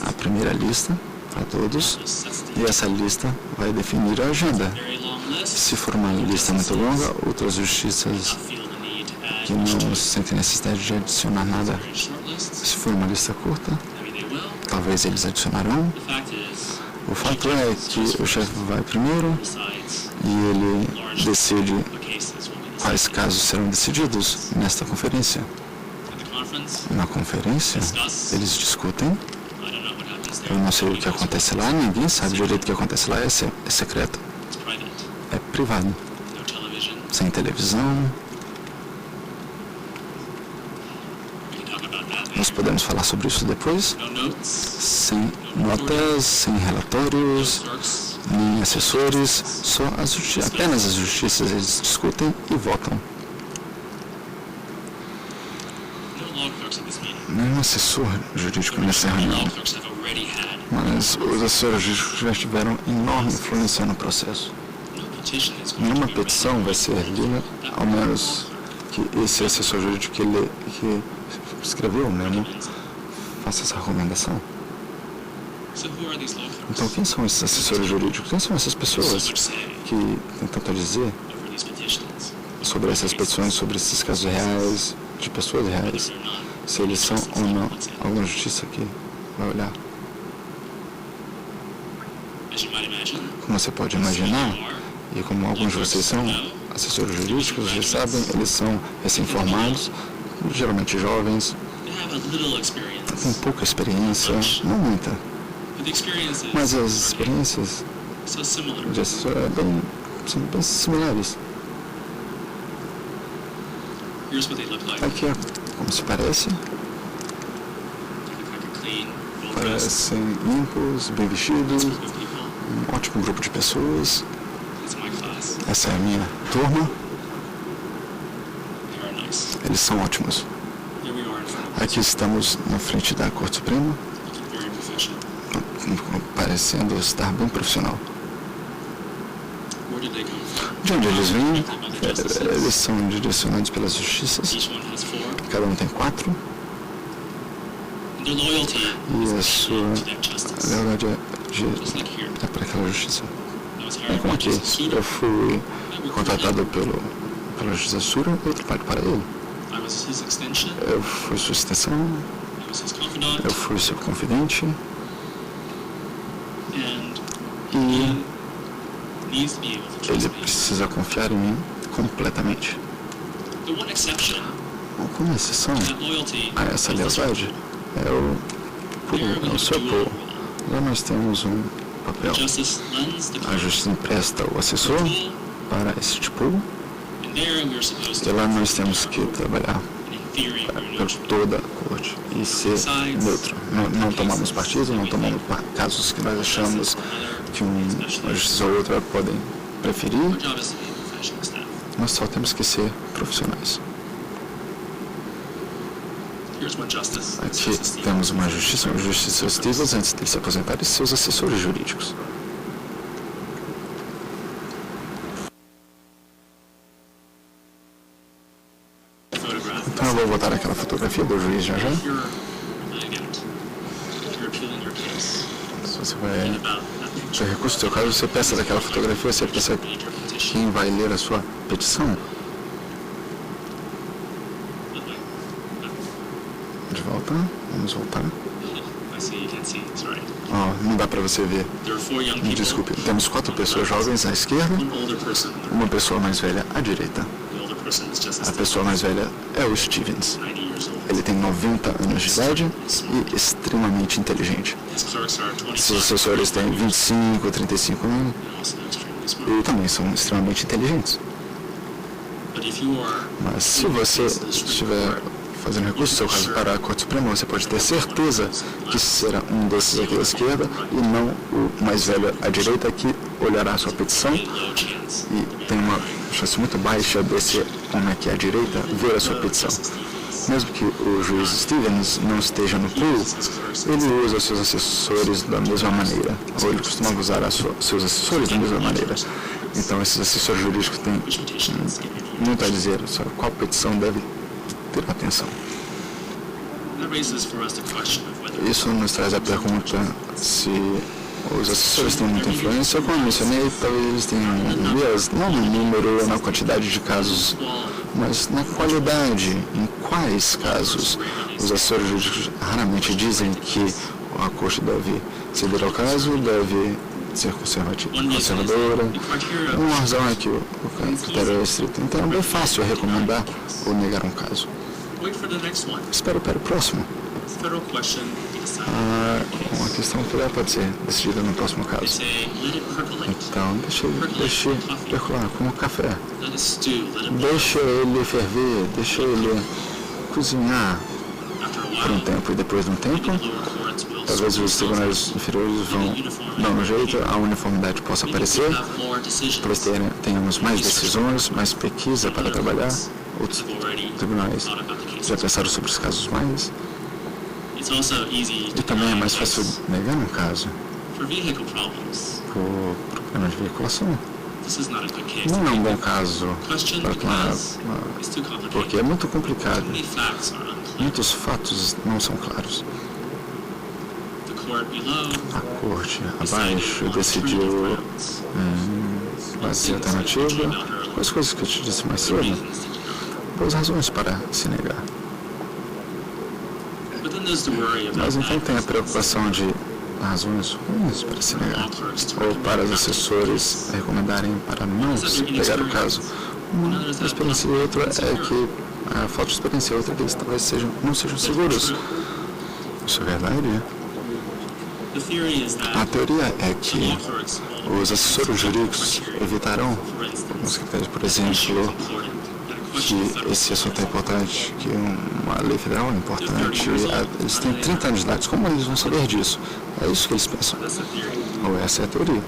a primeira lista para todos e essa lista vai definir a agenda. Se for uma lista muito longa, outras justiças que não sentem necessidade de adicionar nada. Se for uma lista curta, talvez eles adicionarão. O fato é que o chefe vai primeiro e ele decide quais casos serão decididos nesta conferência. Na conferência, eles discutem. Eu não sei o que acontece lá, ninguém sabe direito o que acontece lá, é secreto. É privado. Sem televisão. Nós podemos falar sobre isso depois? Sem notas, sem relatórios, nem assessores, só apenas as justiças, eles discutem e votam. Nenhum assessor jurídico nessa reunião, mas os assessores jurídicos já tiveram enorme influência no processo. Nenhuma petição vai ser lida, ao menos que esse assessor jurídico que escreveu o memo faça essa recomendação. Então, quem são esses assessores jurídicos? Quem são essas pessoas que têm tanto a dizer sobre essas petições, sobre esses casos reais, de pessoas reais? Se eles são ou não alguma justiça que vai olhar. Como você pode imaginar, e como alguns de vocês são assessores jurídicos, vocês sabem, eles são recém-formados, geralmente jovens, têm pouca experiência, não muita, mas as experiências de assessor são bem similares. Aqui é como se parece. Parecem limpos, bem vestidos, um ótimo grupo de pessoas. Essa é a minha turma. Eles são ótimos. Aqui estamos na frente da Corte Suprema, parecendo estar bem profissional. De onde eles vêm? Eles são direcionados pelas justiças. Cada um tem 4. E a sua lealdade é para aquela justiça. É como aqui. Eu fui contratado pela justiça Sura, eu trabalho para ele. Eu fui sua extensão. Eu fui seu confidente. E ele precisa confiar em mim completamente. Com exceção a essa lealdade, é o seu pool. Lá nós temos um papel. A justiça empresta o assessor para esse tipo. E lá nós temos que trabalhar por toda a corte e ser neutro. Não tomamos partido, não tomamos casos que nós achamos que uma justiça ou outra podem preferir. Nós só temos que ser profissionais. Aqui temos uma justiça e seus títulos antes de se aposentar e seus assessores jurídicos. Então eu vou botar aquela fotografia do juiz já. Se você vai ter recurso no seu caso, você peça daquela fotografia, você pensa quem vai ler a sua petição. De volta, vamos voltar. Não dá para você ver. Desculpe, temos 4 pessoas jovens à esquerda, uma pessoa mais velha à direita. A pessoa mais velha é o Stevens. Ele tem 90 anos de idade e extremamente inteligente. Seus assessores têm 25, 35 anos e também são extremamente inteligentes. Mas se você estiver fazendo recurso do seu caso para a Corte Suprema, você pode ter certeza que será um desses aqui da esquerda e não o mais velho à direita que olhará a sua petição, e tem uma chance muito baixa desse homem aqui à direita ver a sua petição. Mesmo que o juiz Stevens não esteja no pool, ele usa seus assessores da mesma maneira, ou ele costuma usar seus assessores da mesma maneira. Então, esses assessores jurídicos têm muito a dizer sobre qual petição deve ter atenção. Isso nos traz a pergunta se os assessores têm muita influência. Como eu mencionei, talvez eles tenham um viés, não no número ou na quantidade de casos, mas na qualidade. Em quais casos os assessores jurídicos raramente dizem que a corte deve ceder ao caso, deve ser conservadora. Uma razão é que o critério é estrito. Então é bem fácil recomendar ou negar um caso. Espero para o próximo. Uma questão federal pode ser decidida no próximo caso. Então, deixe percolar como café. Deixe ele ferver, deixe ele cozinhar por um tempo, e depois de um tempo, talvez os tribunais inferiores vão dar um jeito, a uniformidade possa aparecer, talvez tenhamos mais decisões, mais pesquisa para trabalhar. Outros tribunais já pensaram sobre os casos mais. E também é mais fácil negar um caso por problema de veiculação. Não é um bom caso para tomar, porque é muito complicado. Muitos fatos não são claros. A corte abaixo decidiu base alternativa com as coisas que eu te disse mais cedo. Boas razões para se negar. Mas então tem a preocupação de razões ruins para se negar, ou para os assessores recomendarem para não se pegar o caso. Uma experiência e outra é que a falta de experiência e outra é que eles talvez não sejam seguros. Isso é verdade? A teoria é que os assessores jurídicos evitarão alguns critérios, por exemplo, que esse assunto é importante, que uma lei federal é importante. Eles têm 30 anos de idade, como eles vão saber disso? É isso que eles pensam. Ou essa é a teoria.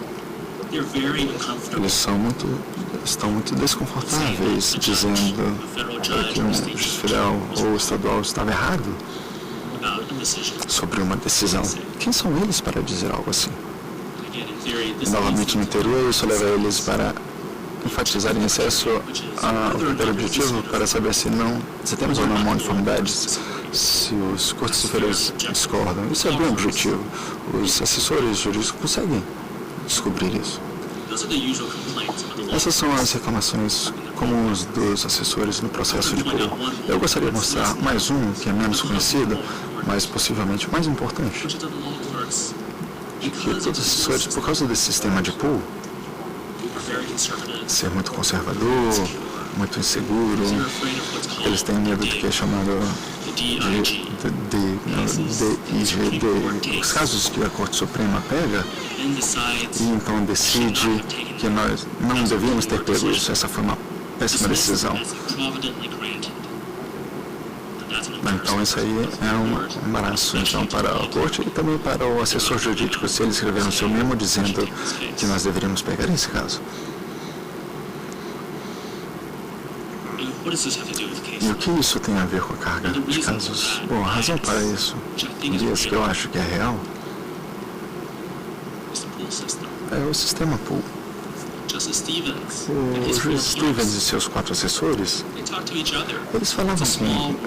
Eles estão muito desconfortáveis dizendo que um juiz federal ou estadual estava errado sobre uma decisão. Quem são eles para dizer algo assim? E, novamente, na teoria, isso leva eles para enfatizar em excesso o critério objetivo para saber se temos ou não uma uniformidade, se os cortes superiores discordam. Isso é bem objetivo. Os assessores jurídicos conseguem descobrir isso. Essas são as reclamações comuns dos assessores no processo de pool. Eu gostaria de mostrar mais um que é menos conhecido, mas possivelmente mais importante. Que todos os assessores, por causa desse sistema de pool, ser muito conservador, muito inseguro, eles têm medo do que é chamado de DIGD, os casos que a Corte Suprema pega e então decide que nós não devíamos ter pego isso. Essa foi uma péssima decisão. Então isso aí é um embaraço então, para a Corte e também para o assessor jurídico, se ele escrever no seu memo dizendo que nós deveríamos pegar esse caso. E o que isso tem a ver com a carga de casos? Bom, a razão para isso, dias que eu acho que é real, é o sistema pool. O juiz Stevens e seus 4 assessores, eles falavam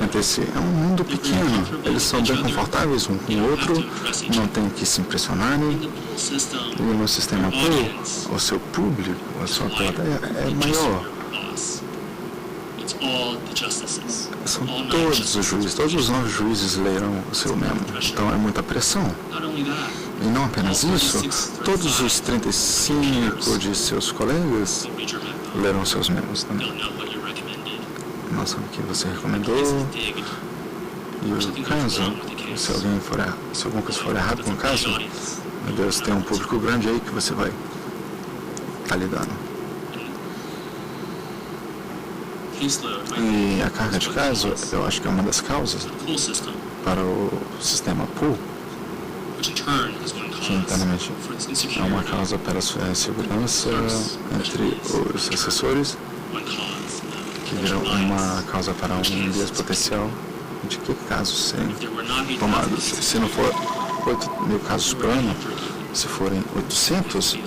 entre si, é um mundo pequeno, eles são bem confortáveis um com o outro, não tem que se impressionarem, e no sistema pool, o seu público, a sua plateia é maior. São todos os juízes, todos os 9 juízes lerão o seu memo, então é muita pressão. E não apenas isso, todos os 35 de seus colegas lerão seus memos também. Não sabe o que você recomendou. E o caso, se alguma coisa for errado com o caso, meu Deus, tem um público grande aí que você vai está lidando. E a carga de caso, eu acho que é uma das causas para o sistema pool, que internamente é uma causa para a segurança entre os assessores, que vira uma causa para um viés potencial de que casos serem tomados. Se não for 8.000 casos por ano, se forem 800,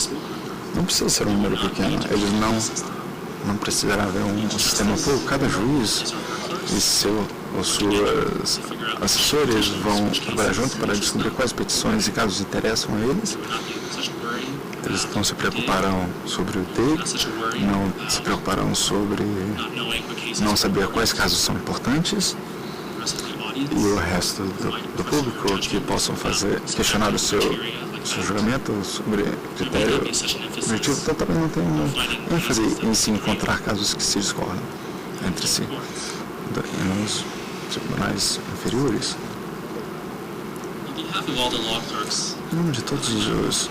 não precisa ser um número pequeno. Eles não precisará haver um sistema pool. Cada juiz e os seus assessores vão trabalhar junto para descobrir quais petições e casos interessam a eles. Eles não se preocuparão sobre o TEI, não se preocuparão sobre não saber quais casos são importantes, e o resto do público que possam questionar o seu julgamento sobre critério objetivo, então também não tem ênfase em se encontrar casos que se discordam entre si nos tribunais inferiores. Em nome de todos os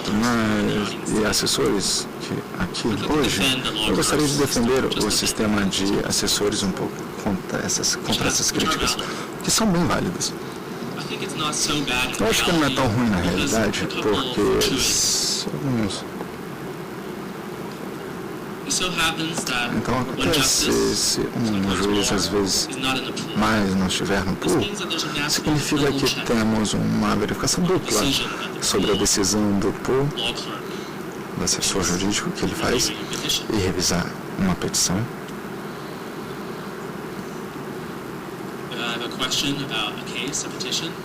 tribunais e assessores aqui hoje, eu gostaria de defender o sistema de assessores um pouco contra essas críticas, que são bem válidas. Eu acho que não é tão ruim na realidade, porque então acontece se um juiz às vezes mais não estiver no pool, significa que temos uma verificação dupla sobre a decisão do pool, do assessor jurídico que ele faz, e revisar uma petição.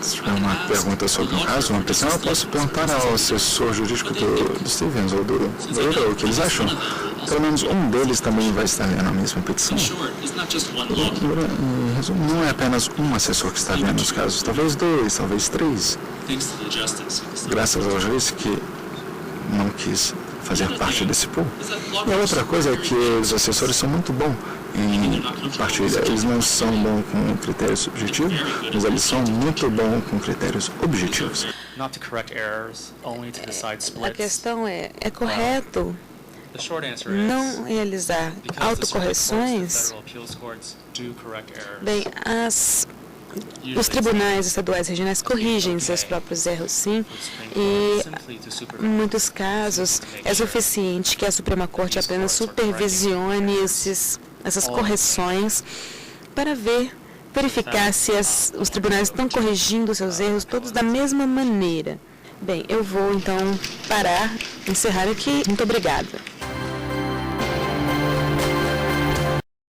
Se tiver uma pergunta sobre um caso, uma petição, eu posso perguntar ao assessor jurídico do Stevens ou do Earl o que eles acham. Pelo menos um deles também vai estar vendo a mesma petição. Em resumo, não é apenas um assessor que está vendo os casos, talvez 2, talvez 3. Graças ao juiz que não quis fazer parte desse pool. E a outra coisa é que os assessores são muito bons em partilha. Eles não são bons com critérios subjetivos, mas eles são muito bons com critérios objetivos. A questão é correto não realizar autocorreções? Bem, os tribunais estaduais e regionais corrigem seus próprios erros, sim, e em muitos casos é suficiente que a Suprema Corte apenas supervisione essas correções para verificar se os tribunais estão corrigindo seus erros todos da mesma maneira. Bem, eu vou então encerrar aqui. Muito obrigada.